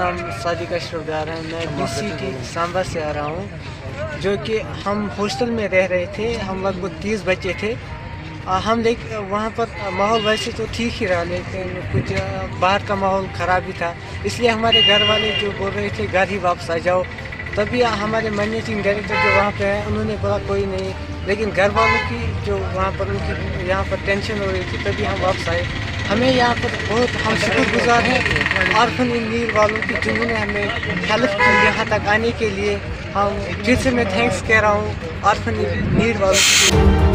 नाम सादिक अशरफदार है। मैं BCT सांबा से आ रहा हूँ, जो कि हम हॉस्टल में रह रहे थे। हम लगभग 30 बच्चे थे। हम वहाँ पर माहौल वैसे तो ठीक ही रहा, लेकिन कुछ बाहर का माहौल ख़राब ही था। इसलिए हमारे घर वाले जो बोल रहे थे घर ही वापस आ जाओ। तभी हमारे मैनेजिंग डायरेक्टर जो वहाँ पे हैं उन्होंने बोला कोई नहीं, लेकिन घर वालों की जो वहाँ पर उनकी यहाँ पर टेंशन हो रही थी, तभी हम वापस आए। हमें यहाँ पर बहुत हम शुक्रगुजार हैं ऑर्फन इन नीड वालों की, जिन्होंने हमें हेल्प की यहाँ तक आने के लिए। हम फिर से मैं थैंक्स कह रहा हूँ ऑर्फन इन नीड वालों की।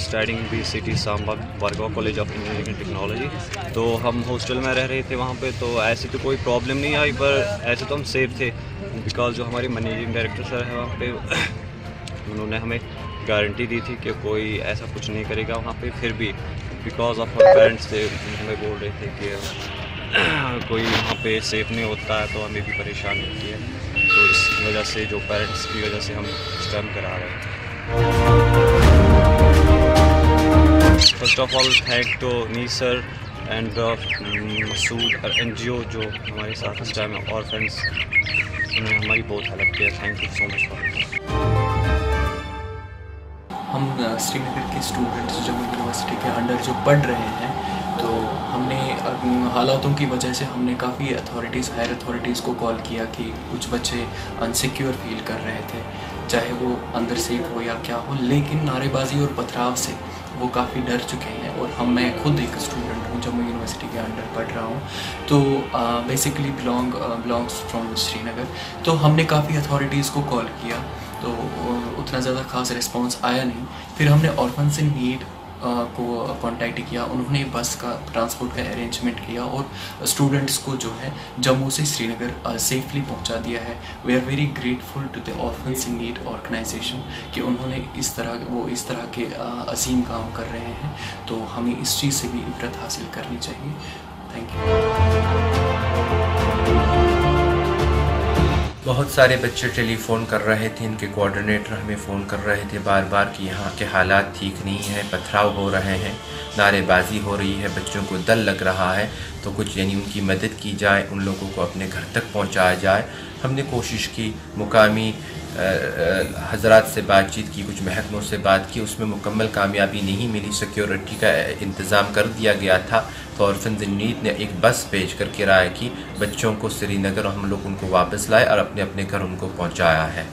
Studying BCT Samba Bargaon college of engineering and technology. तो हम हॉस्टल में रह रहे थे वहाँ पे, तो ऐसी तो कोई प्रॉब्लम नहीं आई, पर ऐसे तो हम सेफ थे बिकॉज जो हमारे मैनेजिंग डायरेक्टर सर है वहाँ पे उन्होंने हमें गारंटी दी थी कि कोई ऐसा कुछ नहीं करेगा वहाँ पे। फिर भी बिकॉज ऑफ हमारे पेरेंट्स से हमें बोल रहे थे कि कोई वहाँ पे सेफ नहीं होता है, तो हमें भी परेशानी होती है। तो इस वजह से जो पेरेंट्स की वजह से हम इस टाइम करा रहे हैं। First of all thank to नी सर एंड मसूद और NGO जो हमारे साथ इस टाइम और फ्रेंड्स, उन्होंने हमारी बहुत हेल्प किया। Thank you so much for. हम श्रीनगर के स्टूडेंट्स जम्मू यूनिवर्सिटी के अंडर जो पढ़ रहे हैं, तो हमने हालातों की वजह से हमने काफ़ी हायर अथॉरिटीज़ को कॉल किया कि कुछ बच्चे अनसिक्योर फील कर रहे थे, चाहे वो अंदर सेफ हो या क्या हो, लेकिन नारेबाजी और पथराव से वो काफ़ी डर चुके हैं। और मैं खुद एक स्टूडेंट हूँ, जम्मू यूनिवर्सिटी के अंडर पढ़ रहा हूँ, तो बेसिकली बिलोंग्स फ्रॉम श्रीनगर। तो हमने काफ़ी अथॉरिटीज़ को कॉल किया, तो उतना ज़्यादा खास रिस्पांस आया नहीं। फिर हमने ऑर्फन्स इन नीड को कांटेक्ट किया, उन्होंने बस का ट्रांसपोर्ट का अरेंजमेंट किया और स्टूडेंट्स को जो है जम्मू से श्रीनगर सेफली पहुंचा दिया है। We are very grateful to the orphans in need organisation कि उन्होंने इस तरह के अजीम काम कर रहे हैं। तो हमें इस चीज़ से भी इबरत हासिल करनी चाहिए। Thank you. बहुत सारे बच्चे टेलीफ़ोन कर रहे थे, इनके कोऑर्डिनेटर हमें फ़ोन कर रहे थे बार बार कि यहाँ के हालात ठीक नहीं हैं, पथराव हो रहे हैं, नारेबाजी हो रही है, बच्चों को डर लग रहा है, तो कुछ उनकी मदद की जाए, उन लोगों को अपने घर तक पहुँचाया जाए। हमने कोशिश की, मुकामी हजरात से बातचीत की, कुछ महकमों से बात की, उसमें मुकम्मल कामयाबी नहीं मिली। सिक्योरिटी का इंतज़ाम कर दिया गया था, तो ऑर्फन्स इन नीड ने एक बस भेज कर किराए की बच्चों को श्रीनगर, और हम लोग उनको वापस लाए और अपने अपने घर उनको पहुंचाया है।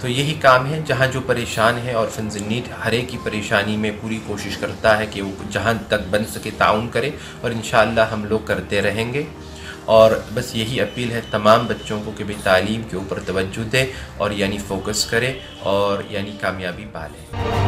तो यही काम है, जहां जो परेशान है ऑर्फन्स इन नीड हर एक की परेशानी में पूरी कोशिश करता है कि वो जहां तक बन सके ताउन करे, और इंशाअल्लाह हम लोग करते रहेंगे। और बस यही अपील है तमाम बच्चों को कि भाई तालीम के ऊपर तवज्जो दें और फोकस करें और कामयाबी पा लें।